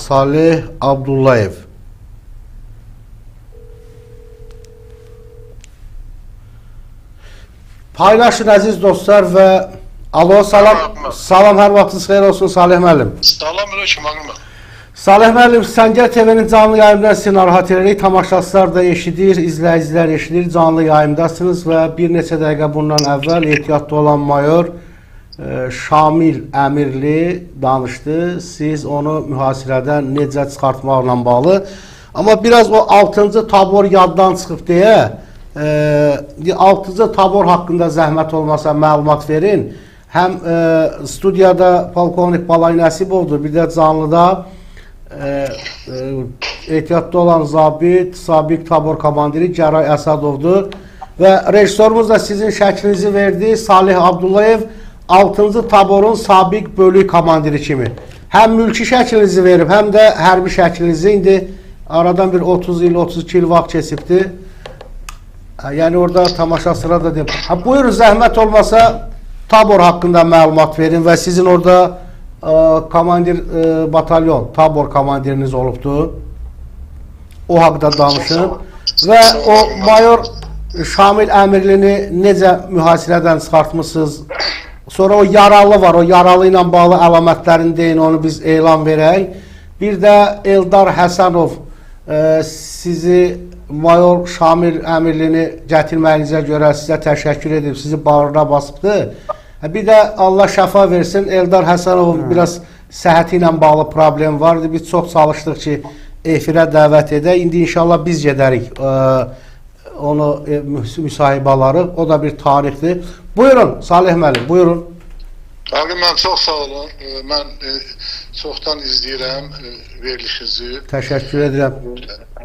Salih Abdullayev. Paylaşın əziz dostlar və alo, salam, hər vaxtınız xeyir olsun Salih müəllim. Salam aleyküm ağam. Salih müəllim, Səngər TV-nin canlı yayımdan sizi narahat edirik. Tamaşaçılar da eşidir, izləyicilər eşidir. Canlı yayımdasınız və bir neçə dəqiqə bundan əvvəl ehtiyatda olan mayor Şamil Əmirli danışdı. Siz onu mühasirədən necə çıxartmaqla bağlı. Amma biraz o 6-cı tabor yaddan çıxıb deyə 6-cı tabor haqqında zəhmət olmasa məlumat verin. Həm studiyada polkovnik Balay Nəsibovdur, bir də canlıda ehtiyatda olan zabit, sabiq tabor komandiri Gəray Əsədovdur. Və rejissorumuz da sizin şəklinizi verdi, Salih Abdullayev 6-cı taborun sabiq bölük komandiri kimi. Həm mülki şəklinizi verib, həm də hərbi şəklinizi. İndi aradan bir 30 il, 32 il vaxt keçibdir. Yəni orada tamaşaçılara da deyim. Buyurun, zəhmət olmasa tabor haqqında məlumat verin və sizin orada komandir batalyon, tabor komandiriniz olubdur. O haqda danışın. Və o mayor Şamil Əmirlini necə mühasirədən çıxartmışsınız? Sonra o yaralı var, o yaralı ilə bağlı əlamətlərini deyin, onu biz elan verək. Bir də Eldar Həsənov sizi mayor Şamil Əmirlini gətirməyinizə görə sizə təşəkkür edib, sizi bağrına basıbdır. Bir də Allah şəfa versin, Eldar Həsənovun biraz səhhəti ilə bağlı problem vardı. Biz çox çalışdıq ki, efirə dəvət edək. İndi inşallah biz gedərik onu müsahibələri. O da bir tarixdir. Buyurun Salih müəllim, buyurun. Ağam, mən çox sağ olun. Mən çoxdan izləyirəm verilişinizi. Təşəkkür edirəm.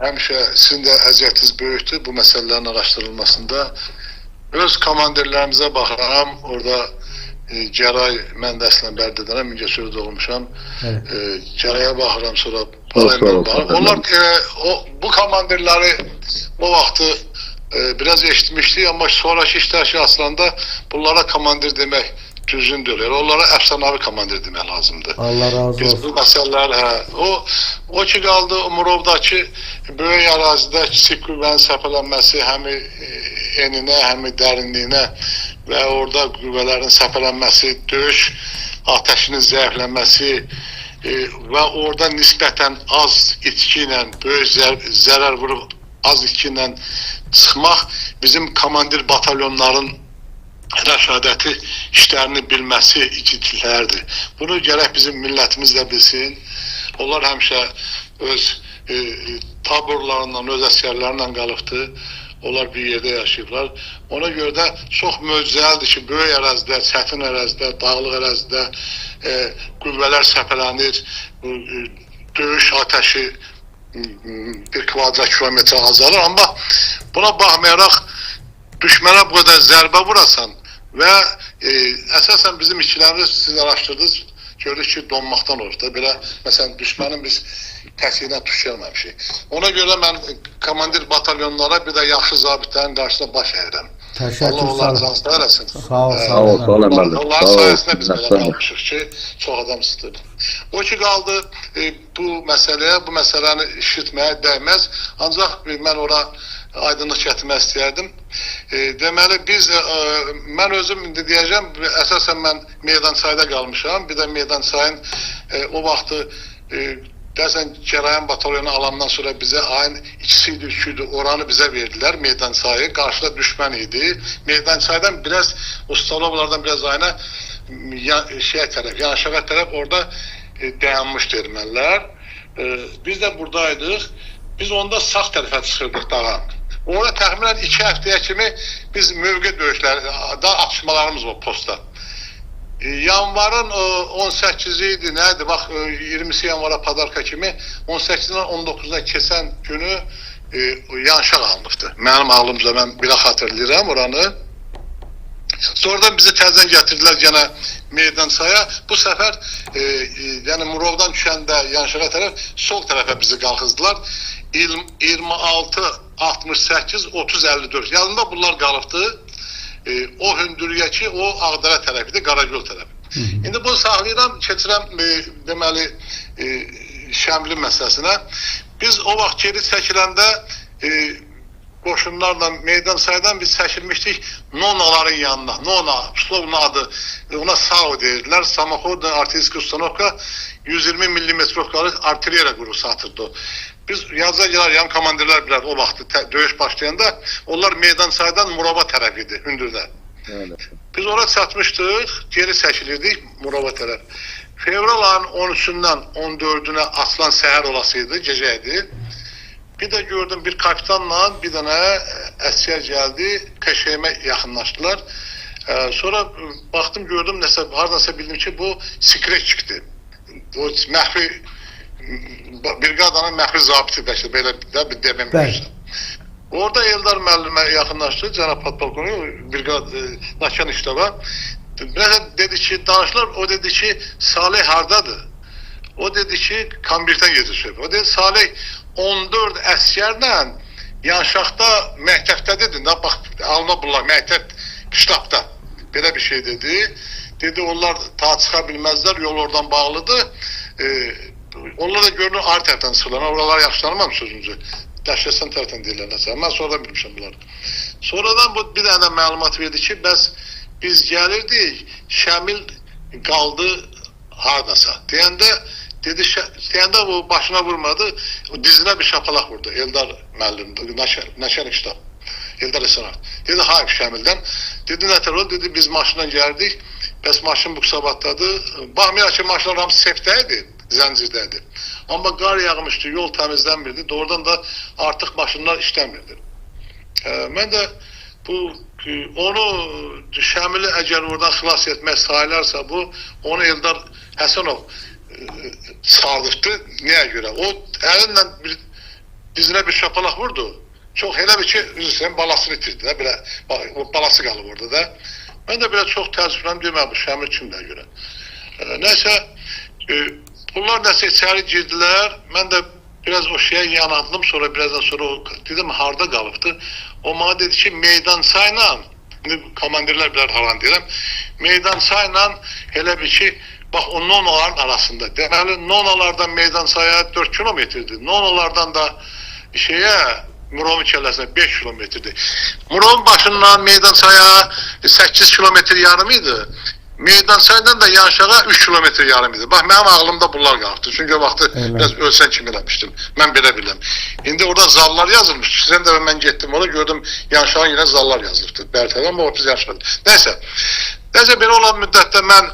Həmişə sizin də əziyyətiniz böyükdür bu məsələlərin araşdırılmasında. Öz komandirlərimizə baxıram. Orada Gəray, mən də əslən Bərdədənəm, Mingəçevirdə olmuşam. Gəraya baxıram, sonra Balayına baxıram. Onlar bu komandirləri o vaxtı biraz eşitmişdik, amma sonraki işlər aslında bunlara komandir demək düzgündür. Onlara əfsanəvi komandir demək lazımdır. Allah razı olsun. Biz bu məsələlər, o ki qaldı Murovdakı böyük ərazidə kiçik qüvvənin səpələnməsi həm eninə, həm dərinliyinə və orada qüvvələrin səpələnməsi, döyüş ateşinin zəiflənməsi və orada nisbətən az itki ilə, böyük zərər vurub az itki ilə çıxmaq bizim komandir batalyonların rəşadəti işlərini bilməsi ikiliklərdir. Bunu gərək bizim millətimiz də bilsin. Onlar həmişə öz taborlarından, öz əsgərlərindən qalıbdır. Onlar bir yerdə yaşayıblar. Ona görə də çox möcüzəlidir ki, böyük ərazidə, çətin ərazidə, dağlıq ərazidə qüvvələr səpələnir, döyüş ateşi bir kvadrat kilometre azalır. Amma buna baxmayaraq düşmənə bu qədər zərbə vurasan və əsasən bizim işçilərimiz siz araşdırdınız, gördük ki, donmaqdan olur da. Belə, məsələn, düşmənin biz təsirinə tuş gəlməmişik. Ona görə mən komandir batalyonlara bir də yaxşı zabitlərin qarşısında baş əyirəm. Təşəkkür, Allah onları cansız eləsin. Sağ ol, sağ ol. Onların sayəsində biz belə qalmışıq ki, çox adam sıxdır. O ki qaldı bu məsələni işitməyə dəyməz. Ancaq mən ora aydınlıq gətirmək istəyərdim. Deməli, mən özüm deyəcəm, əsasən mən Meydançayda qalmışam. Bir də Meydançayın o vaxtı dəsən Gərayın batalyonu alandan sonra bizə ayın 2-si idi, 3-ü idi, oranı bizə verdilər, Meydançayı. Qarşıda düşmən idi. Meydançaydan biraz, Ustalovlardan biraz ayına Yanşağa tərəf orada dayanmışdı ermənilər. Biz də buradaydıq. Biz onda sağ tərəfə çıxırdıq dağa. Orada təxminən 2 həftəyə kimi biz mövqe döyüşləri, daha atışmalarımız var posta. Yanvarın 18-i idi, nədir? Bax, 20-si yanvara padarka kimi 18-dən 19-una keçən günü Yanşaq alınıbdır. Mənim ağlımca mən belə xatırlayıram oranı. Sonradan bizi təzən gətirdilər yenə Meydançaya. Bu səfər yəni Murovdan düşəndə Yanşağa tərəf sol tərəfə bizi qalxızdılar. 26, 68, 30, 54. Yanında bunlar qalıbdı. O hündürüyə ki, o Ağdərə tərəfidir, Qaragöl tərəfi. İndi bunu saxlayıram, keçirəm deməli Şəmli məsələsinə. Biz o vaxt geri çəkiləndə qoşunlarla meydan saydan biz çəkilmişdik Nonaların yanına. Nona, Slovna adı, ona SAO deyirlər. Samoxod artilleriya uстановка 120 milimetrovkalı artilleriya qrupu satırdı. Biz yazıya yan komandirlər bilər o vaxt döyüş başlayanda onlar meydan saydan Murova tərəf idi, hündürdə. Biz oraya çatmışdıq, geri çəkilirdik Murova tərəf. Fevral ayının 13-dən 14-ünə Aslan səhər olasıydı, gecə idi. Bir də gördüm bir kapitanla bir dənə əsgər gəldi, Keşeyimə yaxınlaşdılar. Sonra baxdım, gördüm, hardansa bildim ki, bu Skretçikdir. O məxfi, brigadanın məxfi zabiti bəlkə, belə deməmişəm. Orada Eldar müəllimə yaxınlaşdı, cənab podpolkovnik, brigad, Nakan iştaba. Dedi ki, danışlar, o dedi ki, Salih hardadır? O dedi ki, Kambirdən gedir. O dedi, Salih 14 əsgərlə Yanşaqda məktəbdədir. Bax, alına bunlar, məktəb ştabda. Belə bir şey dedi. Dedi, onlar ta çıxa bilməzlər, yol oradan bağlıdır. Onlar da görünür, ayrı tərəfdən çıxırlar. Oralar yaxşılanmam sözünüzü. Dəşləsən tərəfdən deyirlər. Mən sonradan bilmişəm bunları. Sonradan bu bir dənə məlumat verdi ki, bəs biz gəlirdik, Şəmil qaldı hardasa. Deyəndə o başına vurmadı, o dizinə bir şapalaq vurdu. Eldar müəllim, Nəşənik ştab. Eldar Esanov. Dedi, hayır Şəmildən. Dedi, nətər o? Dedi, biz maşından gəldik, bəs maşın bu qısabatdadır. Baxmayaq ki, maşınlar hamısı sefdəydi, zəncirdəydi. Amma qar yağmışdı, yol təmizlənmirdi. Doğrudan da artıq maşınlar işləmirdi. Mən də onu Şəmili əgər oradan xilas etmək sayılarsa bu, onu Eldar Həsənov sağlıqdı. Niyə görə? O əlinlə dizinə bir şapalaq vurdu. Çox elə bir ki, üzrsən balasını itirdi. O balası qalıb orada da. Mən də belə çox təəssüfləndim, demə bu Şəmil kimdən görə. Nəysə, bunlar nəsə içəri girdilər. Mən də biraz o şeyə yanıldım. Sonra birazdan sonra dedim, harda qalıbdı. O bana dedi ki, meydansayla, komandirlər bilər halan deyirəm, meydansayla elə bir ki, bax o Nonaların arasında. Deməli, Nonalardan meydansaya 4 kilometrdir. Nonalardan da Murovun kəlləsinə 5 kilometrdir. Murovun başından meydansaya 8 kilometr yarımıydı. Meydansaydan da Yanşağa 3 kilometr yarımıydı. Bax, mənim ağlımda bunlar qalxdı. Çünki o vaxtı biraz ölsən kimi eləmişdim. Mən belə biləm. İndi orada zallar yazılmış. Sizən də mən getdim orada, gördüm Yanşağın yine zallar yazılıbdı. Bərtədə, amma o biz Yanşağı. Nəysə, belə olan müddətdə mən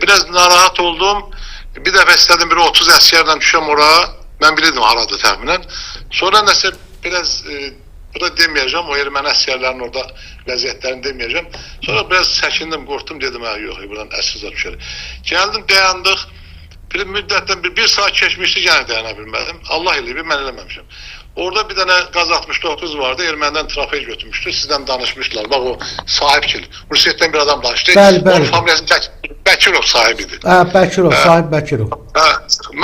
biraz narahat oldum. Bir dəfə istədim, bir 30 əsgərlə düşəm oraya. Mən bilirdim haradır təxminən. Sonra nəsə biraz burada deməyəcəm, o erməni əsgərlərin orada vəziyyətlərini deməyəcəm. Sonra biraz çəkindim, qorxdum, dedim, yox, buradan əsrizə düşərik. Gəldim, dayandıq. Bir müddətdən bir saat keçmişdi, yenə dayana bilmədim. Allah eləyib, mən eləməmişəm. Orada bir dənə Qaz 69 vardı, ermənidən trafik götürmüşdü, sizdən danışmışlar. Bax, o sahibkil. Rusiyyətdən bir adam danışdı. Onun familiyası Bəkirov sahibidir. Bəkirov, sahib Bəkirov.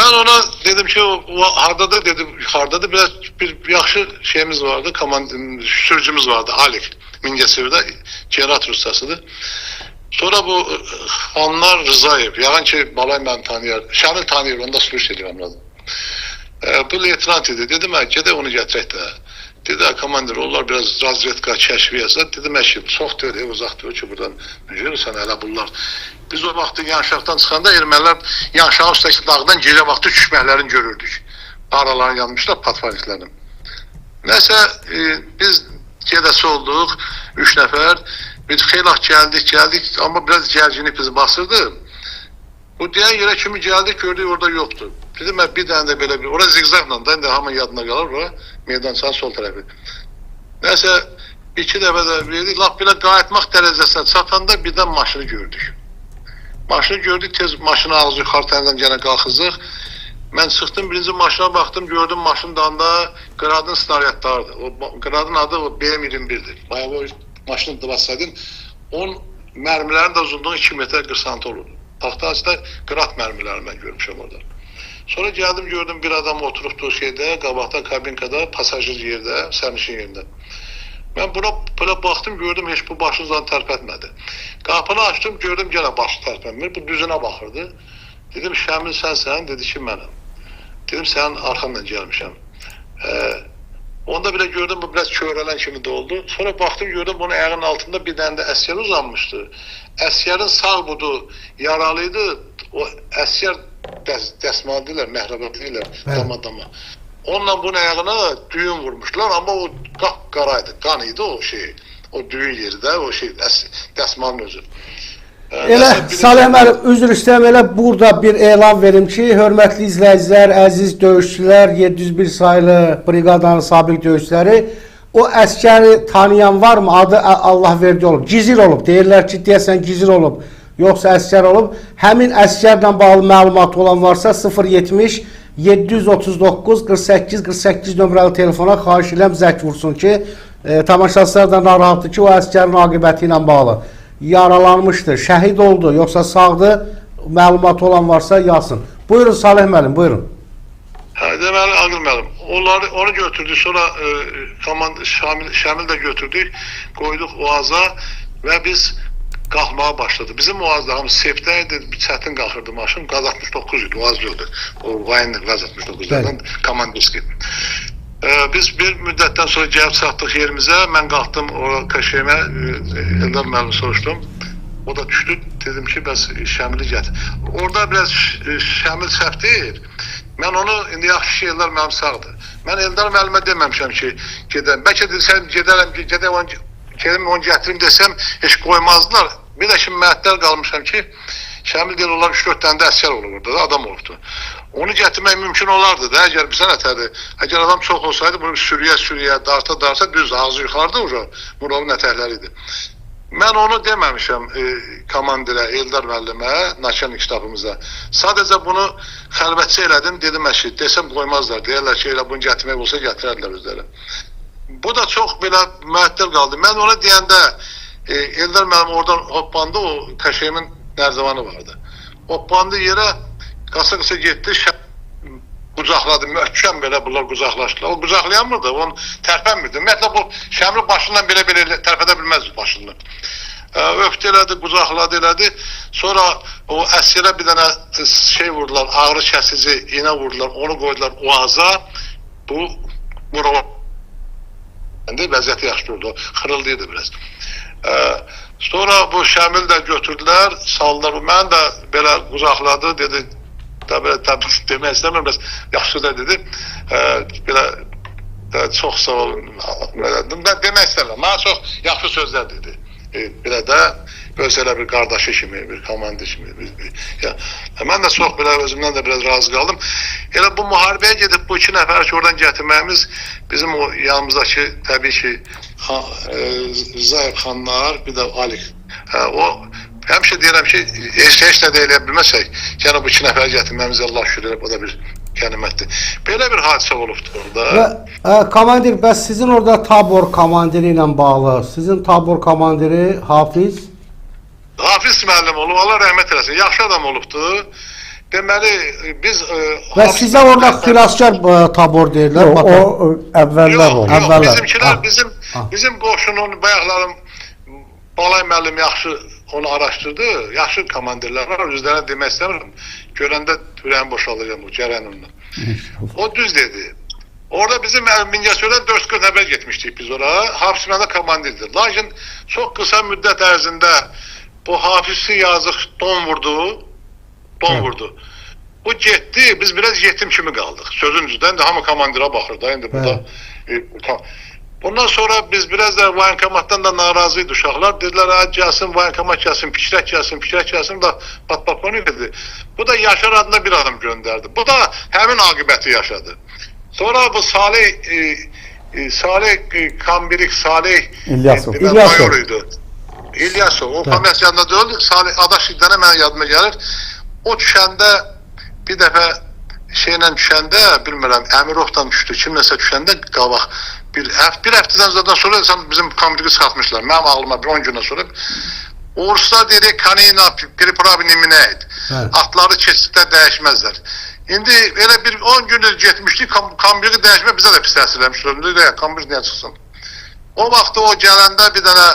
Mən ona dedim ki, o hardadır, dedim, yuxarıdadır. Biraz bir yaxşı şeyimiz vardı, sürücümüz vardı, Alik Mingəçevirdə, Gerat Russiyasıdır. Sonra bu Xanlar Rızayev, yağın ki, Balay mən tanıyır, Şəmil tanıyır, onda sürüş edirəm. Bu leytenant idi, dedim, gedək onu gətirək də. Dedi, komandir, onlar biraz razvedka, kəşfiyyəsə, dedim, çoxdur, uzaqdır ki, buradan görürsən, hələ bunlar. Biz o vaxtı Yanşaqdan çıxanda ermənilər Yanşağın üstəki dağdan gecə vaxtı düşməklərini görürdük. Aralarını yanmışlar, patvaniklərini. Nəsə, biz gedəsi olduq, 3 nəfər. Biz xeylah gəldik, amma biraz gərginlik bizi basırdı. Bu deyən yerə kimi gəldik, gördük, orada yoxdur. Dedim, bir dənə də belə bir, orada zigzaqla da, indi hamı yadına qalır, orada meydançanın sol tərəfi. Nəsə, 2 dəfə də verdik, laf belə qayıtmaq dərəcəsinə çatanda birdən maşını gördük. Maşını gördük, tez maşını ağzı yuxarı təndən yenə qalxızıq. Mən çıxdım, birinci maşına baxdım, gördüm maşının dağında Qradın snaryadlardır. O Qradın adı BM-21'dir. Bayağı o maşını bassaydın, onun mərmilərin də uzunluğu 2 metr 40 sant olurdu. Taxtasında Qrad mərmilərini mən görmüşəm orada. Sonra gəldim, gördüm bir adam oturubdu şeydə, qabaqda, kabinkada, pasajir yerdə, sərnişin yerində. Mən buna baxdım, gördüm, heç bu başınızdan tərpətmədi. Qapını açdım, gördüm, yenə başı tərpətmir. Bu düzünə baxırdı. Dedim, Şəmil sənsən? Dedi ki, mənəm. Dedim sənin arxanla gəlmişəm. Onda bile gördüm bu biraz kövrelen kimi de oldu. Sonra baktım gördüm bunun ayağının altında bir tane de əskər uzanmıştı. Əskərin sağ budu yaralıydı. O əskər dəsmal deyirlər, məhrəbət deyirlər, dama. Onunla bunun ayağına düğün vurmuşlar ama o qaraydı, qan idi o şey. O düğün yeri də, o şey dəsmalın özü. Elə Salih müəllim, üzr istəyirəm, elə burada bir elan verim ki, hörmətli izləyicilər, əziz döyüşçülər, 701 sayılı briqadanın sabiq döyüşçüləri, o əskəri tanıyan varmı? Adı Allah verdi olub, Gizir olub, deyirlər ki, deyəsən Gizir olub, yoxsa əskər olub. Həmin əskərlə bağlı məlumatı olan varsa 070 739 48 48 nömrəli telefona xahiş edirəm zəng vursun ki, tamaşaçılar da narahatdır ki, o əskərin aqibəti ilə bağlı. Yaralanmışdır, şəhid oldu, yoxsa sağdır, məlumatı olan varsa yazsın. Buyurun Salih müəllim, buyurun. Deməli, Aqil müəllim, onu götürdük, sonra Şamil də götürdük, qoyduq Oğaza və biz qalxmağa başladı. Bizim Oğazda hamı septəydi, çətin qalxırdı maşın, qaz 69 idi, Oğaz yoldu. O Vaynlik qaz 69'dan komandirski. Biz bir müddətdən sonra gəlib çatdıq yerimizə, mən qalxdım o kaşeyimə, Eldar müəllimi soruşdum. O da düşdü, dedim ki, bəs Şəmili gətir. Orada biraz Şəmil səhv deyil. Mən onu, indi yaxşı ki, Eldar müəllim sağdır. Mən Eldar müəllimə deməmişəm ki, gedəm. Bəlkə desəm, gedəm onu gətirim desəm, heç qoymazdılar. Bir də şimdi məəttəl qalmışam ki, Şəmil deyil, onlar 3-4 tane de əskər olur orada, adam olubdu. Onu getirmek mümkün olardı da, əgər bizə nətədir, əgər adam çox olsaydı, bunu sürüyə, darta, düz ağzı yuxarıda Murovun ətəkləri idi. Mən onu deməmişəm komandirə, Eldar müəllimə, naçalnik ştabımıza. Sadəcə bunu xəlvətçi elədim, dedim ki, desəm qoymazlar, deyərlər ki, elə bunu gətirmək olsa gətirərlər özləri. Bu da çox belə müəttəl qaldı. Mən ona deyəndə, Eldar müəllim oradan hoppandı, o kaşeyimin nərdivanı vardı. Hoppandı yerə, qasa getdi, qucaqladı, möhkəm belə bunlar qucaqlaşdılar. O qucaqlayanmırdı, onu tərpənmirdi. Ümumiyyətlə bu Şəmli başından belə tərpədə bilməzdi başından. Öpdü elədi, qucaqladı elədi. Sonra o əsirə bir dənə şey vurdular, ağrı kəsici iğnə vurdular, onu qoydular Oğaza. Bu Murova vəziyyəti yaxşı oldu, xırıldıydı biraz. Sonra bu Şəmil də götürdülər, saldılar. Mən də belə qucaqladı, dedi, belə demək istəmirəm, biraz yaxşı da dedi, belə çox sağ olun, demək istəmirəm, mənə çox yaxşı sözlər dedi. Belə də öz elə bir qardaşı kimi, bir komandir kimi. Mən də çox belə özümdən də biraz razı qaldım. Elə bu müharibəyə gedib bu 2 nəfər ki, oradan gətirməyimiz bizim o yanımızdakı təbii ki Zayıb xanlar, bir də Alik. O həmişə deyirəm ki, heç nə də eləyə bilməsək, yəni bu 2 nəfər gətirməyimiz Allah şükür edib, o da bir qənimətdir. Belə bir hadisə olubdur orada. Və komandir, bəs sizin orada tabor komandiri ilə bağlı, sizin tabor komandiri Hafiz? Hafiz müəllim olub, Allah rəhmət eləsin, yaxşı adam olubdur. Deməli, biz... Və sizə orada xilaskar tabor deyirlər. O əvvəllər oldu. Yox, bizimkilər, bizim qoşunun bayaqlarım Balay müəllim yaxşı onu araşdırdı, yaxşı komandirlər var, üzlərinə demək istəmirəm. Görəndə ürəyim boşalacağım bu cərənimlə. O düz dedi. Orada bizim Mingəçöydən 4-40 nəfər getmişdik biz oraya. Hafiz müəllim komandirdir. Lakin çox qısa müddət ərzində bu Hafiz'i yazıq don vurdu. Bu getdi, biz biraz yetim kimi qaldıq. Sözün üzündən də hamı komandira baxır da, indi burada. Bundan sonra biz biraz da voyenkomatdan da narazıydı uşaqlar. Dedilər, gəlsin, voyenkomat gəlsin, fikrək gəlsin da pat-pat dedi. Bu da Yaşar adında bir adam göndərdi. Bu da həmin aqibəti yaşadı. Sonra bu Salih Kambirik, Salih mayoruydu. İlyasov, o familiyası yadında deyil, Adaş idlərinə mənə yadıma gəlir. O düşəndə, bir dəfə şeylə düşəndə, bilmirəm, Əmirovdan düşdü, kimləsə düşəndə qabaq, bir həftədən sonra bizim komitiki çıxartmışlar, mənim ağlıma bir 10 gündən sonra. Oruslar deyir, kanina, pripravi niminəyid, atları keçiddə dəyişməzlər. İndi elə bir 10 gündür getmişdik, komitiki dəyişmə bizə də pis təsir eləmişlər, komitik niyə çıxsın? O vaxtda o gələndə bir dənə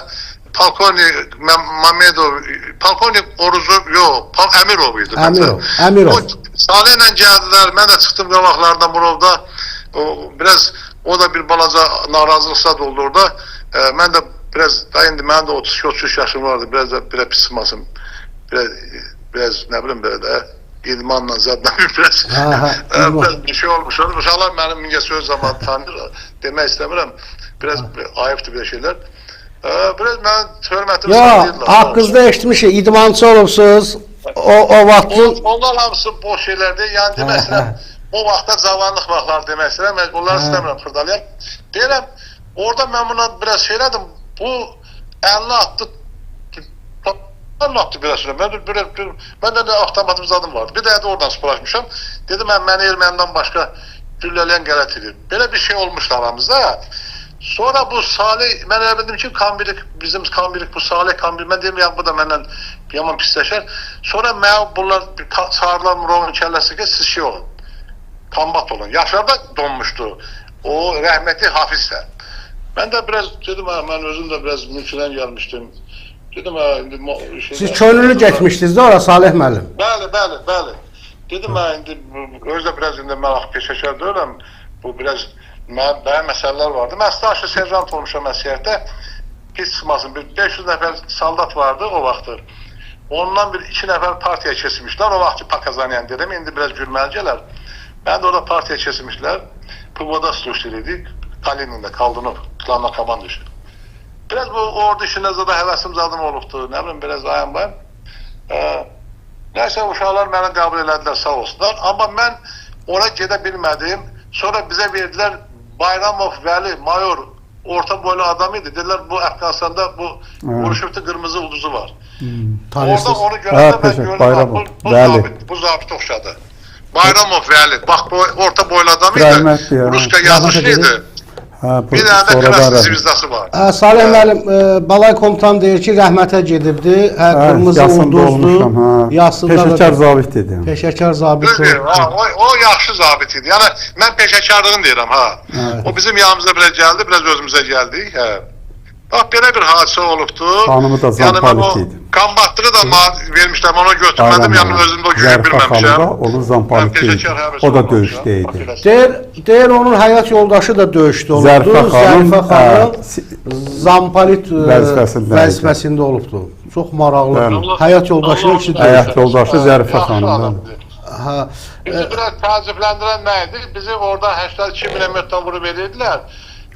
Polkovnik Mamedov, polkovnik Oruzov, yox, Əmirov idi. Əmirov. O Salihlə gəldilər, mən də çıxdım qabaqlardan Murovda. Biraz o da bir balaca narazılıqsa oldu orada. Mən də biraz da indi mənim də 32-33 yaşım vardı. Biraz da belə pis çıxmasın. Biraz nə bilim belə də idmanla zadla biraz bir şey olmuş. Uşaqlar mənim mingə söz zamanı tanır. Demək istəmirəm. Biraz ayıbdır belə şeylər. Biraz mən hörmətimi sağlayırlar. Haqqınızda eşitmişik, idmançı olubsuz. O vaxtın... Onlar hamısı boş şeylərdir. Yəni demək istəyirəm, o vaxtda cavanlıq vaxtları demək istəyirəm. Onları istəmirəm xırdalayam. Deyirəm, orada mən buna biraz şey elədim. Bu 50 attı. 50 attı biraz sonra. Məndə də avtomatım zadım vardı. Bir də oradan sıfırlaşmışam. Dedim, məni erməndən başqa güllələyən qələt edir. Belə bir şey olmuşdu aramızda. Sonra bu Salih, mən elə bildim ki, bizim Kambirik, bu Salih Kambirik, mən deyim, bu da məndən yaman pisləşər. Sonra mənə bunlar çağırlar Murovun kəlləsi ki, siz şey olun, kombat olun. Yaşar da donmuşdu, o rəhmətli Hafizsə. Mən də biraz, dedim, mən özüm də biraz mülküdən gəlmişdim. Dedim, siz könüllü geçmişdiniz de ora Salih müəllim. Bəli. Dedim, indi özdə biraz indi mən peşəkar deyiləm, bu biraz mənim məsələlər vardı. Mən staşlı serjant olmuşam məsuliyyətdə. Pis çıxmasın, 500 nəfər saldat vardı o vaxtı. Ondan 2 nəfər partiya keçmişlər. O vaxtı Pakazanyan dedim, indi biraz gülməli gələr. Mən də orada partiya keçmişlər. Pıvoda sluşduriydik. Kalinində, Kaldınov, klanla komanda işi. Biraz bu ordu işində zada həvəsim zadım olubdu. Nə bilim, biraz ayam. Nəysə, uşaqlar məni qəbul elədilər, sağ olsunlar. Amma mən ona gedə bilmədim. Sonra bizə verdilər Bayramov Vəli, mayor, orta boylu adam idi. Dedilər, bu Əfqanistanda bu vuruşubdu, qırmızı ulduzu var. Orada onu görəndə mən gördüm, bu zabit oxşadı. Bayramov Vəli, bax, bu orta boylu adam idi. Ruska yazmışlıydı. Bir dənə də kraslı zivizdası var. Salih müəllim, Balay komutan deyir ki, rəhmətə gedibdi. Qırmızı ulduzlu. Peşəkar zabit idi. Peşəkar zabit idi. O yaxşı zabit idi. Yəni, mən peşəkarlığını deyirəm, o bizim yanımıza belə gəldi, biraz özümüzə gəldik. Bax, belə bir hadisə olubdu. Xanımı da zampalit idi. Kombatlığı da vermişlər, onu götürmədim, yəni özümdə o gücü bilməmişəm. Olur zampalit idi. O da döyüşdə idi. Deyir, onun həyat yoldaşı da döyüşdə olubdu. Zərifə xanım zampalit vəzifəsində olubdu. Çox maraqlı. Həyat yoldaşının ikisi döyüşdə. Həyat yoldaşı Zərifə xanımdadır. Bizi biraz təəccübləndirən nə idi? Bizi orada 82 milimetrdən vurub edirdilər.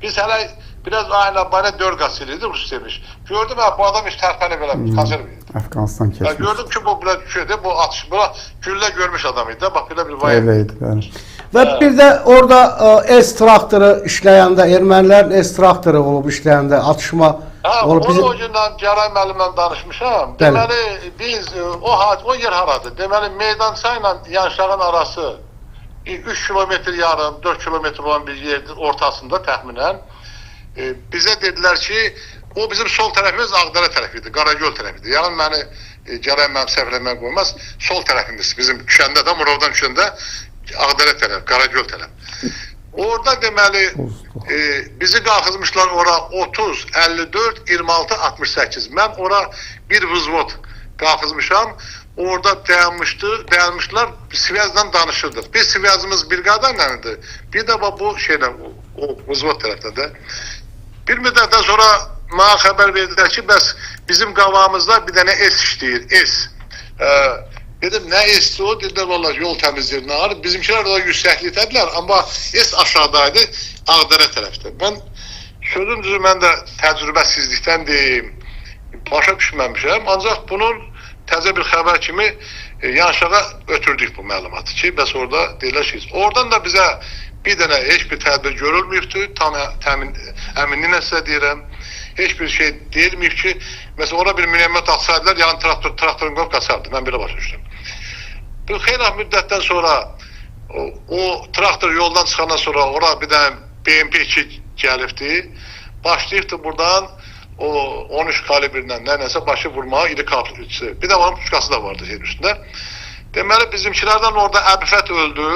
Biz hələ biraz aynen bana 4 gasiliydi Rus demiş. Gördüm bu adam hiç tərpəni belə kanser miydi? Afganistan kesmiş. Gördüm ki bu biraz şeydi, bu atış, buna gülle görmüş adamıydı. Bak böyle bir vay. Öyleydi. Ve bir de orada S-traktoru işləyəndə, ermənilərin S-traktoru olub işləyəndə atışma olub. Onu o gündən Caray müəllimlə danışmışam. Deməli biz, o yer haradır? Deməli Meydançayla Yanşağın arası 3 kilometr yarım, 4 kilometr olan bir yerdir ortasında təxminən. Bize dediler ki o bizim sol tarafımız Ağdərə tərəfidir, Qaragöl tərəfidir. Yəni məni Caray müəllim səhvləmə qoymaz. Sol tərəfimiz bizim düşəndə də Murovdan düşəndə Ağdərə tərəf, Qaragöl tərəf. Orada deməli bizi qalxızmışlar ora 30, 54, 26, 68. Mən ora bir vızvot qalxızmışam. Orada dayanmışlar, Sivazdan danışırdık. Biz Sivazımız briqadanla idi. Bir də bu şeylə, o vızvot tərəfdə də. Bir müddətdən sonra mənə xəbər verdilər ki, bəs bizim qavağımızda bir dənə S işləyir, S. Dedim, nə S-dir o? Dedilər, valla yol təmizləyir, nə var? Bizimkilər orada yüksəklikdədirlər, amma S aşağıdaydı, Ağdərə tərəfdə. Mən sözüm düzü, mən də təcrübəsizlikdən deyim, başa düşməmişəm. Ancaq bunun təzə bir xəbər kimi Yanşağa ötürdük bu məlumatı ki, bəs orada deyilər ki, oradan da bizə bir dənə heç bir tədbir görülməyibdir, tam əminliklə sizə deyirəm, heç bir şey deyilməyib ki, məsələn, orada bir milyonmet atsaydılar, yəni traktorun qoyub qaçardı, mən belə başa düşdüm. Bir xeyli müddətdən sonra, o traktor yoldan çıxandan sonra, orada bir dənə BMP-2 gəlibdi, başlayıbdı buradan, o 13 kalibrindən nəyəsə başı vurmağa iri kaplısı. Bir də onun puçkası da vardı şeyin üstündə. Deməli, bizimkilərdən orada Əbifət öldü,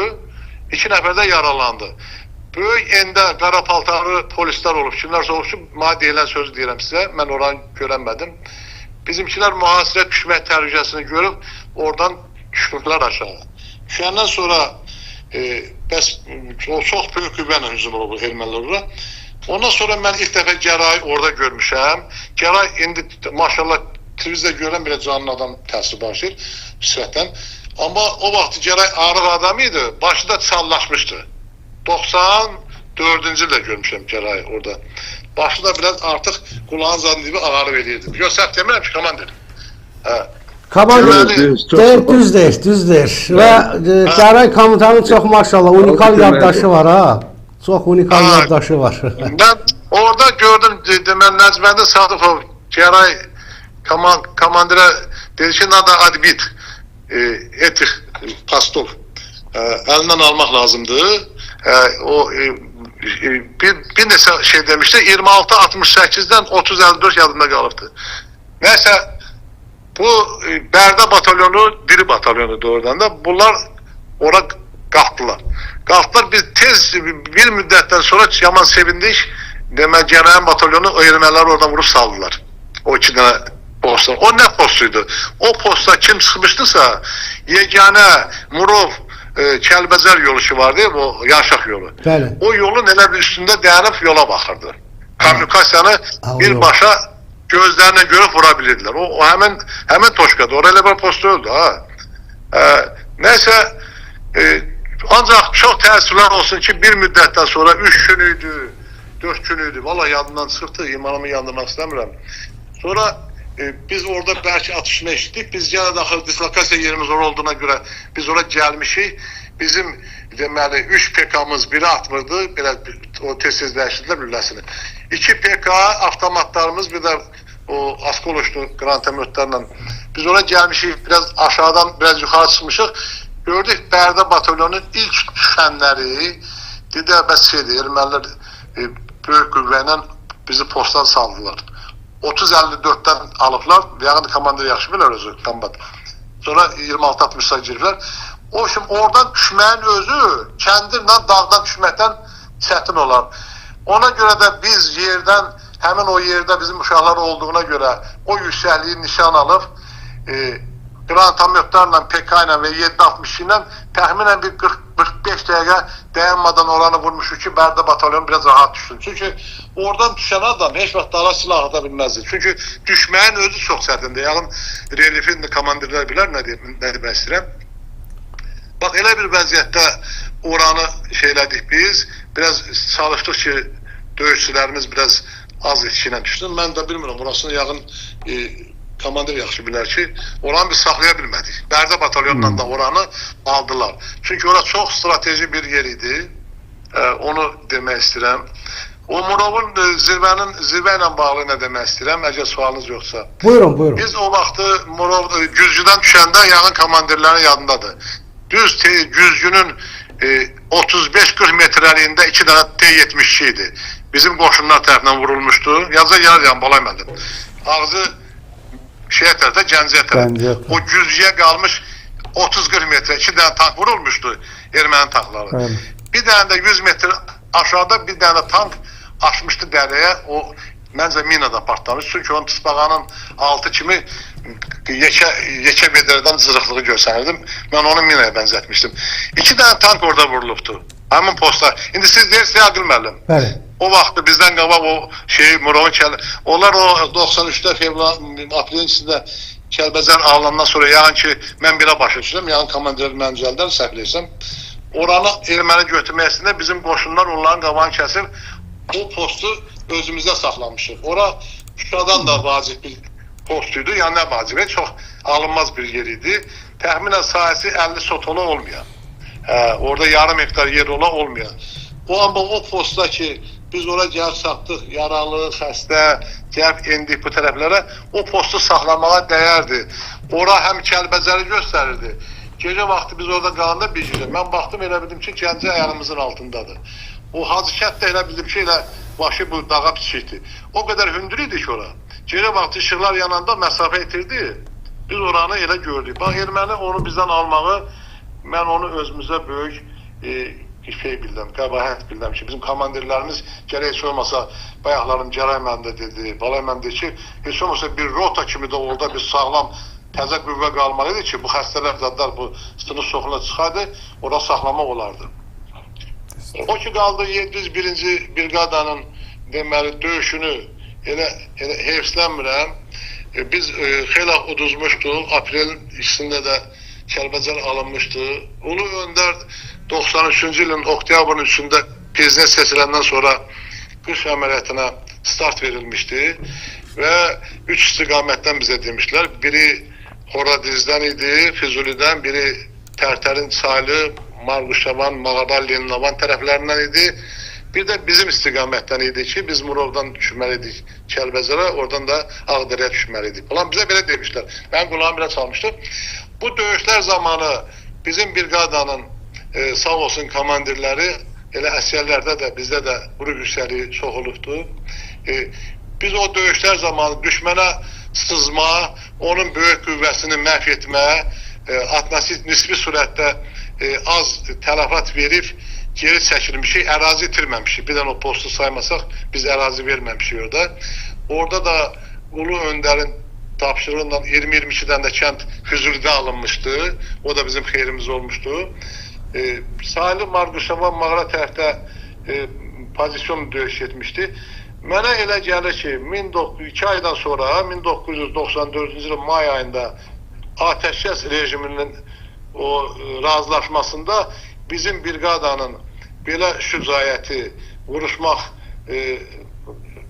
2 nəfər də yaralandı. böyük endə qara paltarlı polislər olub. Kimlər olub, mənə deyilən sözü deyirəm sizə. Mən oranı görənmədim. Bizimkilər mühasirə düşmək təhlükəsini görüb, oradan düşüblər aşağı. Düşəndən sonra bəs o çox böyük qüvvənlə hücum olub ermənilərə. Ondan sonra mən ilk dəfə Gəray orada görmüşəm. Gəray indi maşallah televizdə görən belə canlı adam təsir başlayır sifətdən. Amma o vaxt Gəray arıq adam idi, başı da çallaşmışdı. 94-cü ildə görmüşəm Gəray orada. Başı da biraz artıq qulağın zadı gibi ağarı verirdi. Yox, səhv demirəm ki, komandir. Komandir, düz deyir. Və Gəray komutanın çox maşallah unikal yaddaşı var ha. Çox unikal yaddaşı var. Ben orada gördüm, deməli Nəcməddin Sadıqov Gəray komandira dedi ki, nada adbit etik pastov elinden almaq lazımdır. O bir neçə şey demişti, 26-68'den 30-54 yadında qalıbdı. Neyse, bu Bərdə batalyonu, biri batalyonudur oradan da, bunlar ora qalxdılar. Qalxdılar, biz tez bir müddətdən sonra yaman sevindik. Demək, Gərayın batalyonu ermənilər oradan vurub saldılar. O iki dənə postlar. O nə postuydu? O posta kim çıxmışdısa, yeganə Murov Kəlbəzər yolu ki vardı, o Yaşaq yolu. Bəli. O yolun elə bir üstündə dayanıb yola baxırdı. Kommunikasiyanı birbaşa gözlərinə görüb vura bilirdilər. O həmin toşkadı. Orada elə bir postu öldü. Nəysə, ancaq çox təəssüflər olsun ki, bir müddətdən sonra 3 gün idi, 4 gün idi. Valla yadından çıxdı, imanımı yandırmaq istəmirəm. Sonra biz orada bəlkə atışma eşitdik. Biz yenə daxil dislokasiya yerimiz orada olduğuna görə biz oraya gəlmişik. Bizim deməli 3 PK-mız biri atmırdı, belə o tez-tez dəyişdirdilər lüləsini. 2 PK avtomatlarımız, bir də o Askoloşlu grantamörtlərlə biz oraya gəlmişik, biraz aşağıdan biraz yuxarı çıxmışıq. Gördük Bərdə batalyonun ilk düşənləri, dedə bəs şeydir, ermənilər böyük qüvvə ilə bizi postdan saldılar. 30-54'ten alıblar, yağını komandır yaxşı bilər özü, kombat. Sonra 26-60'a giriblər. O şimdi oradan düşməyin özü kəndirlə dağdan düşməkdən çətin olar. Ona görə də biz yerdən, həmin o yerdə bizim uşaqlar olduğuna görə o yüksəkliyi nişan alıb, grantamörtlərlə, PK ilə və 7-60 ilə təxminən bir 40-45 dəqiqə dayanmadan oranı vurmuşuz ki, Bərdə batalyonu biraz rahat düşsün. Çünki oradan düşən adam heç vaxt dara silah ata bilməzdir. Çünki düşməyin özü çox çətindir. Yağın relifini komandirlər bilər, nə demək istəyirəm. Bax, elə bir vəziyyətdə oranı şeylədik biz. Biraz çalışdıq ki, döyüşçülərimiz biraz az etki ilə düşsün. Mən də bilmirəm, orasını yağın komandir yaxşı bilər ki, oranı biz saxlaya bilmədik. Bərdə batalyonla da oranı aldılar. Çünki ora çox strateji bir yer idi. Onu demək istəyirəm. O Murovun zirvə ilə bağlı nə demək istəyirəm, əgər sualınız yoxsa. Buyurun. Biz o vaxtı Murov güzgüdən düşəndə yağın komandirlərin yadındadır. Düz güzgünün 35-40 metrəliyində 2 dənə T-72 idi. Bizim qoşunlar tərəfindən vurulmuşdu. Yazı yarıyan balaymədim. Ağzı şeye tərəfdə, Gəncəyə tərəfdə. O güzgüyə qalmış 30-40 metre 2 dənə tank vurulmuşdu erməni tankları. Bir dənə də 100 metre aşağıda bir dənə tank açmışdı dərəyə. O məncə minada partlamış. Çünki onun tıspağanın altı kimi yekə bedərdən zırıqlığı görsənirdim. Mən onu minaya bənzətmişdim. 2 dənə tank orada vurulubdu. Həmin posta. İndi siz deyirsiniz, Aqil müəllim. Bəli. O vaxtı bizdən qabaq o Murovun onlar o 93'də aprelin içində Kəlbəzər alandan sonra yağın ki, mən belə başa düşürəm, yağın komandirləri məncəldən səhvləysəm, oranı erməni götürməsində bizim qoşunlar onların qabağını kəsib, o postu özümüzdə saxlamışıq. Ora Şuşadan da vacib bir postuydu, yəni nə vacib, çox alınmaz bir yer idi. Təxminən sahəsi 50 sotolu olmayan, orada yarım hektar yer olmayan. Amma o postda ki, biz oraya gəlib satdıq, yaralı, xəstə, gəlib endik bu tərəflərə, o postu saxlamağa dəyərdi. Ora həm Kəlbəzəri göstərirdi. Gecə vaxtı biz orada qalanda bir gecə. Mən baxdım, elə bildim ki, Gəncə ayağımızın altındadır. O Hacı Kənd də elə bildim ki, elə başı bu dağa piçikdir. O qədər hündür idi ki ora. Gecə vaxtı işıqlar yananda məsafə itirdi. Biz oranı elə gördük. Bax, erməni onu bizdən almağı, mən onu özümüzə böyük şey bildim, qəbahət bildim ki, bizim komandirlərimiz gərək heç olmasa bayaqların Cəray məndə dedi, Balay məndə ki, heç olmasa bir rota kimi də orada bir sağlam təzə qüvvə qalmalıydı ki, bu xəstələr zadlar bu sınıq soxuna çıxardı, orada saxlamaq olardı. O ki qaldı 701-ci briqadanın deməli döyüşünü elə heyfslənmirəm. Biz xeyli uduzmuşduq. Aprelin 2-sində də Kəlbəcər alınmışdı. Ulu Öndər 93-cü ilin oktyabrın 3-də prezident seçiləndən sonra qış əməliyyatına start verilmişdi və 3 istiqamətdən bizə demişlər. Biri Horadizdən idi, Füzulidən, biri Tərtərin çaylı, Marquşavan, Mağabal, Leninavan tərəflərindən idi. Bir də bizim istiqamətdən idi ki, biz Murovdan düşməliydik Kəlbəcərə, oradan da Ağdərəyə düşməliydik. Falan bizə belə demişlər. Mən qulağım belə çalmışdı. Bu döyüşlər zamanı bizim briqadanın sağ olsun komandirləri, elə əsgərlərdə də, bizdə də quru yüksəliyi çox olubdu. Biz o döyüşlər zamanı düşmənə sızma, onun böyük qüvvəsini məhv etmə, atnasit nisbi surətdə az tələfat verib, geri çəkilmişik, ərazi itirməmişik. Bir dənə o postu saymasaq, biz ərazi verməmişik orada. Orada da Ulu Öndərin tapşırığından 20-22-dən də kənd Füzulidə alınmışdı. O da bizim xeyrimiz olmuşdu. Sahili Marquşavan mağara tərəfdə pozisyon döyüş etmişdi. Mənə elə gəlir ki, 2 aydan sonra, 1994-cü ilin may ayında atəşkəs rejiminin o razılaşmasında bizim briqadanın belə şücaəti,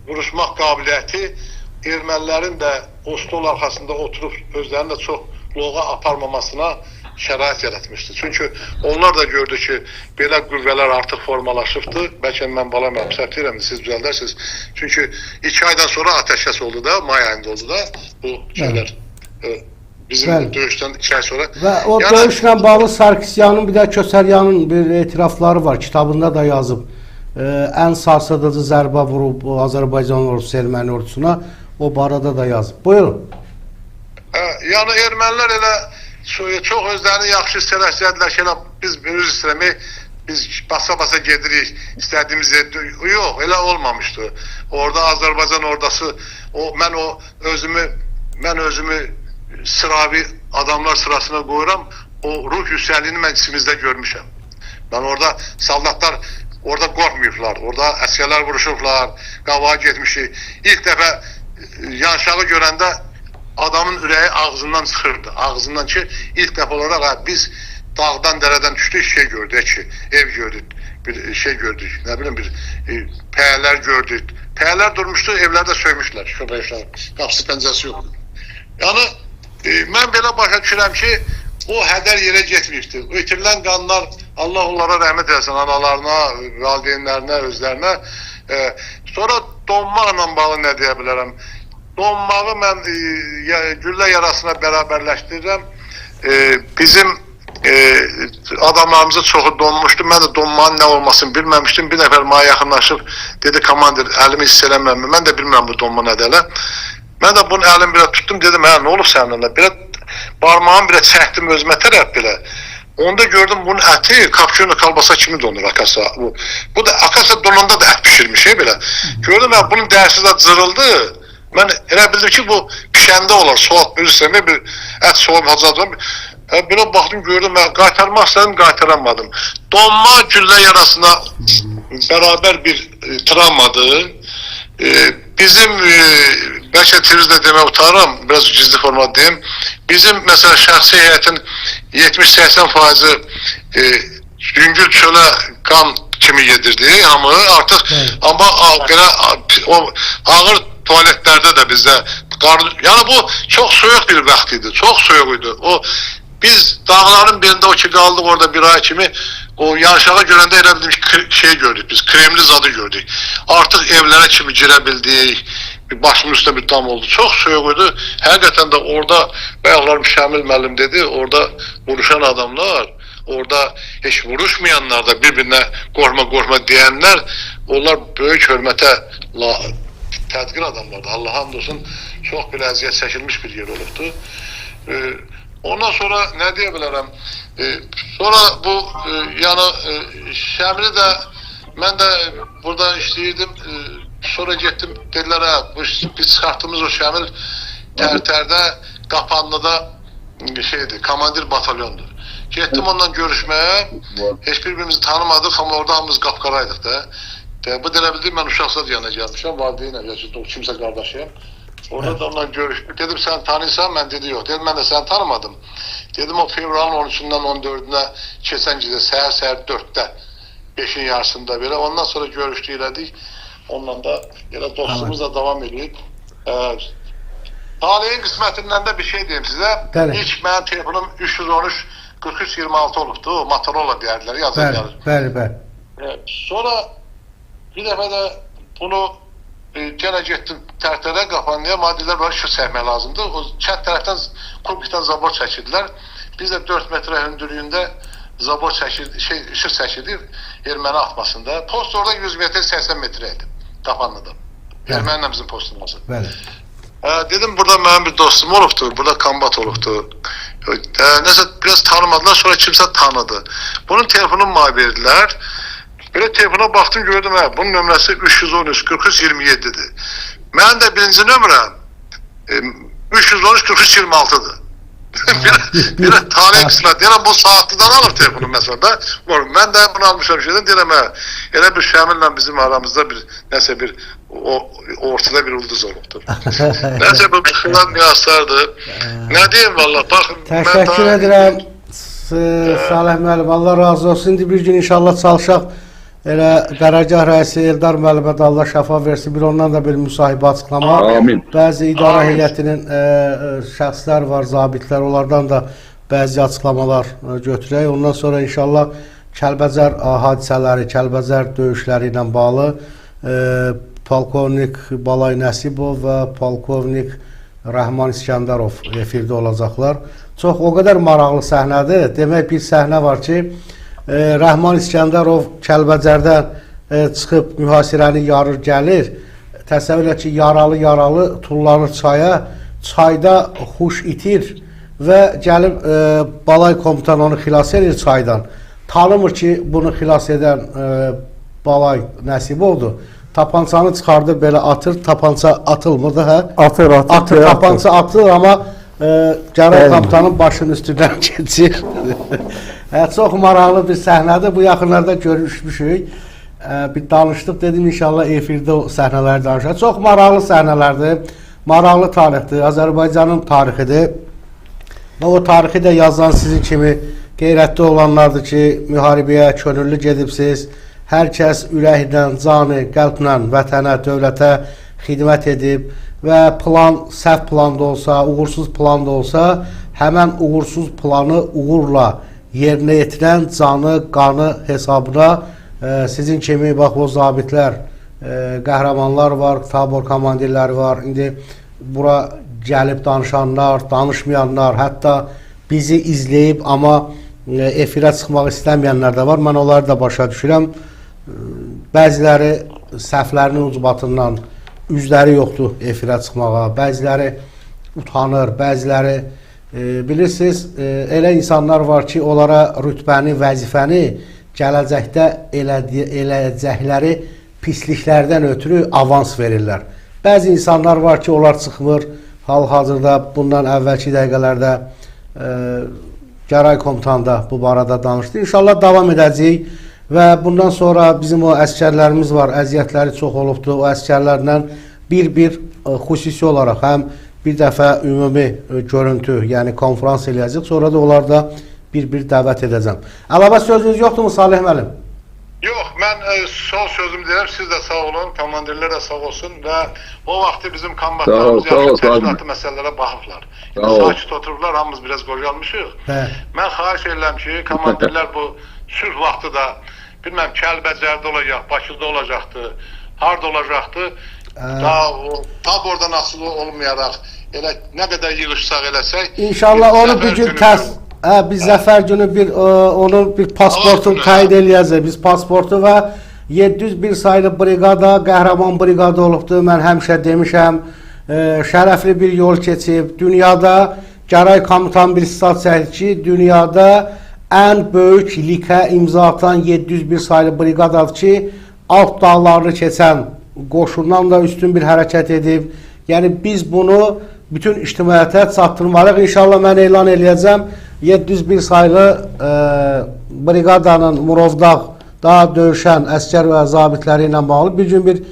vuruşmaq qabiliyyəti ermənilərin də o stol arxasında oturub özlərinin də çox loğa aparmamasına şərait yaratmışdı. Çünki onlar da gördü ki, belə qüvvələr artıq formalaşıbdır. Bəlkə mən balamam, səhv deyirəm, siz düzəldərsiniz. Çünki 2 aydan sonra atəşkəs oldu da, may ayında oldu da bu şeylər. Bizim döyüşdən 2 ay sonra. Və o döyüşlə bağlı Sarkisyanın, bir də Kösəryanın bir etirafları var, kitabında da yazıb. Ən sarsıdıcı zərbə vurub Azərbaycan ordusu erməni ordusuna, o barədə də yazıb. Buyurun. Yəni ermənilər elə çox özlərini yaxşı istəyirlər ki, biz öz istəmək, biz basa-basa gedirik, istədiyimiz yerdə. Yox, elə olmamışdı. Orada Azərbaycan ordusu, mən özümü sıravi adamlar sırasına qoyuram, o ruh yüksəliyini mən içimizdə görmüşəm. Ben orada saldatlar orada qorxmayıblar, orada əsgərlər vuruşublar, qavağa getmişik. İlk dəfə yanşağı görəndə adamın ürəyi ağzından çıxırdı. Ağzından ki, ilk dəfə olaraq biz dağdan, dərədən düşdük, şey gördük ki, ev gördük, bir şey gördük, nə bilim bir pəyələr gördük. Pəyələr durmuşdu, evlərdə söymüşlər, şöbəyişlər, qapısı pəncəsi yoxdur. Yəni, mən belə başa düşürəm ki, o hədər yerə getməyibdir. O itirilən qanlar, Allah onlara rəhmət eləsin, analarına, valideynlərinə, özlərinə. Sonra donmaqla bağlı nə deyə bilərəm? Donmağı mən güllə yarasına bərabərləşdirirəm. Bizim adamlarımızın çoxu donmuşdu. Mən də donmanın nə olmasını bilməmişdim. Bir nəfər mənə yaxınlaşıb, dedi, komandir, əlimi hiss eləməm. Mən də bilməm bu donma nədir elə. Mən də bunun əlimi belə tutdum, dedim, hə, nə olub səninlə? Belə barmağımı belə çəkdim özümə tərəf belə. Onda gördüm bunun əti kapşonu kalbasa kimi donur akasa. Bu da akasa donanda da ət pişirmiş belə. Gördüm ben bunun dərsi də cırıldı. Mən elə bildim ki bu pişəndə olar, soğuk bilirsən, bir ət soğuk hacadım. Belə baxdım gördüm mən qaytarmaq istədim, qaytaramadım. Donma güllə yarasına beraber bir travmadır. Bizim bəlkə televizdə demək utanıram, biraz gizli format deyim. Bizim mesela şəxsi heyətin 70-80% yüngül çölə qan kimi yedirdi hamı artıq. Amma belə o ağır tualetlərdə də bizdə yəni bu çox soyuq bir vaxt idi, çox soyuq idi. O biz dağların birində o ki qaldıq orada bir ay kimi o yanşağa görəndə elə bildim ki şey gördük biz, kremli zadı gördük. Artıq evlərə kimi girə bildik. Başımın üstündə bir dam oldu. Çox soyuq idi. Həqiqətən də orada bayaqlar Şamil müəllim dedi, orada vuruşan adamlar, orada heç vuruşmayanlar da bir-birinə qorxma deyənlər, onlar böyük hörmətə tədqir adamlardı. Allah hamd olsun, çox bir əziyyət çəkilmiş bir yer olubdu. Ondan sonra nə deyə bilərəm? Sonra bu yəni Şəmili də mən də burada işləyirdim. Sonra getdim dedilər biz çıxartdığımız o Şəmil Tərtərdə Qapanlıda şeydir, komandir batalyondur. Getdim ondan görüşməyə. Heç birbirimizi tanımadıq amma orada hamımız qapqaraydıq da. Bu deyə bildim mən uşaqlar yanına gəlmişəm. Valideynlə yaşadıq, kimsə qardaşıyam. Orada da onunla görüşdük. Dedim sen tanıysan, mən dedi yox. Dedim mən də səni tanımadım. Dedim o fevralın 13-dən 14-nə keçən gecə səhər 4-də 5-in yarısında belə. Ondan sonra görüşdük elədik. Onunla da elə dostluğumuz da devam edib. Talehin qismətindən də bir şey deyim sizə. İlk mənim telefonum 313 43 26 olubdu. O Motorola deyərdilər, yazın gəlir. Bəli. Sonra bir dəfə də bunu gene getdim Tərtərə Qapanlıya, maddeler var, işıq çəkmək lazımdır. O kənd tərəfdən kubikdən zabor çəkirdiler. Biz de 4 metre hündürlüğünde zabor işıq çəkirdik erməni atmasında. Post orada 100 metre 80 metreydi Qapanlıda. Ermənlə bizim postumuz. Dedim burada mənim bir dostum olubdu, burada kombat olubdu. Neyse biraz tanımadılar, sonra kimse tanıdı. Bunun telefonunu bana verdiler. Böyle telefona baktım gördüm bunun nömrəsi 313 43 27'dir. Mənim də birinci nömrəm 313 43 26'dır. Bir tarih kısmət. Deyirəm bu saatlıdan alır telefonu mesela. Mən də bunu almışam şeydən. Deyirəm elə bir Şəmillə bizim aramızda bir nəsə bir ortada bir ulduz olubdur. Nəsə bu qısalar nüanslardır. Nə deyim valla baxın. Təşəkkür edirəm Salih müəllim. Allah razı olsun. İndi bir gün inşallah çalışaq. Elə Qərargah rəisi Eldar müəllimə də Allah şəfa versin. Bir ondan da bir müsahibə açıqlama. Bəzi idarə heyətinin şəxslər var, zabitlər, onlardan da bəzi açıqlamalar götürək. Ondan sonra inşallah Kəlbəcər hadisələri, Kəlbəcər döyüşləri ilə bağlı Polkovnik Balay Nəsibov və Polkovnik Rəhman İskəndərov efirdə olacaqlar. Çox o qədər maraqlı səhnədir. Demək bir səhnə var ki, Rəhman İskəndərov Kəlbəcərdən çıxıb mühasirəni yarır gəlir. Təsəvvür et ki, yaralı tullanır çaya. Çayda huş itir və gəlib Balay komutan onu xilas edir çaydan. Tanımır ki, bunu xilas edən Balay Nəsibovdur. Tapançanı çıxardır, belə atır. Tapança atılmır da, hə? Atır. Tapança atılır, amma Gəray komutanın başının üstündən keçir. Çox maraqlı bir səhnədir. Bu yaxınlarda görüşmüşük. Bir danışdıq, dedim inşallah efirdə o səhnələri danışaq. Çox maraqlı səhnələrdir. Maraqlı tarixdir. Azərbaycanın tarixidir. O tarixi də yazan sizin kimi qeyrətli olanlardır ki, müharibəyə könüllü gedibsiz. Hər kəs ürəklə, canı, qəlblə vətənə, dövlətə xidmət edib və plan səhv plan da olsa, uğursuz plan da olsa, həmən uğursuz planı uğurla yerinə yetirən canı, qanı hesabına sizin kimi bax o zabitlər, qəhrəmanlar var, tabor komandirləri var. İndi bura gəlib danışanlar, danışmayanlar, hətta bizi izləyib amma efirə çıxmaq istəməyənlər də var. Mən onları da başa düşürəm. Bəziləri səhvlərinin ucbatından üzləri yoxdur efirə çıxmağa, bəziləri utanır, bəziləri bilirsiniz, elə insanlar var ki, onlara rütbəni, vəzifəni gələcəkdə eləyəcəkləri pisliklərdən ötürü avans verirlər. Bəzi insanlar var ki, onlar çıxmır. Hal-hazırda bundan əvvəlki dəqiqələrdə Gəray komutan da bu barədə danışdı. İnşallah davam edəcəyik və bundan sonra bizim o əskərlərimiz var, əziyyətləri çox olubdur. O əskərlərlə bir xüsusi olaraq həm bir dəfə ümumi görüntü, yəni konferans eləyəcək, sonra da onlarda bir dəvət edəcəm. Əlavə sözünüz yoxdur mu Salih müəllim? Yox, mən son sözümü deyirəm, siz də sağ olun, komandirlər də sağ olsun və o vaxtı bizim kombatlarımız yaxşı təşkilatı məsələlərə baxıblar. Sakit oturublar, hamımız biraz qocalmışıq. Mən xahiş edirəm ki, komandirlər bu sülh vaxtı da bilməm Kəlbəcərdə olacaq, Bakıda olacaqdı, harda olacaqdı. Tabordan asılı olmayaraq elə nə qədər yığışsaq eləsək. İnşallah onu bir gün biz zəfər günü onun bir pasportunu təyin eləyəcək. Biz pasportu və 701 saylı briqada, qəhrəman briqada olubdur. Mən həmişə demişəm, şərəfli bir yol keçib. Dünyada Gəray komutan bir stat çəkdi ki, dünyada ən böyük likə imza atan 701 saylı briqadadır ki, alt dağlarını keçən qoşundan da üstün bir hərəkət edib. Yəni biz bunu bütün ictimaiyyətə çatdırmalıyıq. İnşallah mən elan eləyəcəm. 701 saylı briqadanın Murovdağda döyüşən əskər və zabitləri ilə bağlı bir gün bir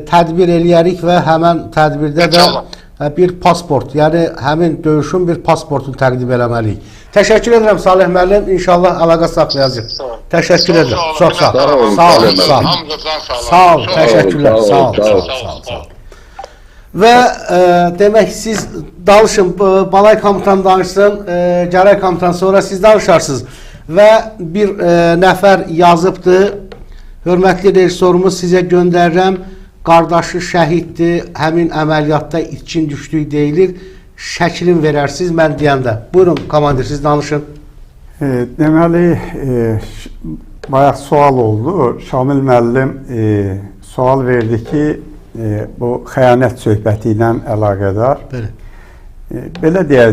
tədbir eləyərik və həmən tədbirdə də bir pasport, yəni həmin döyüşün bir pasportunu təqdim eləməliyik. Təşəkkür edirəm Salih müəllim. İnşallah əlaqə saxlayacaq. Təşəkkür edirəm. Çox sağ olun. Sağ olun. Sağ olun. Təşəkkürlər. Sağ olun. Və demək siz danışın, Balay komutan danışsın, Gəray komutan sonra siz danışarsınız. Və bir nəfər yazıbdır, hörmətli rejissorumuz sizə göndərirəm, qardaşı şəhiddir, həmin əməliyyatda itkin düşdük deyilir, şəklin verərsiniz mən deyəndə. Buyurun komandir, siz danışın. Deməli, bayaq sual oldu. Şamil müəllim sual verdi ki, bu xəyanət söhbəti ilə əlaqədar. Belə deyək,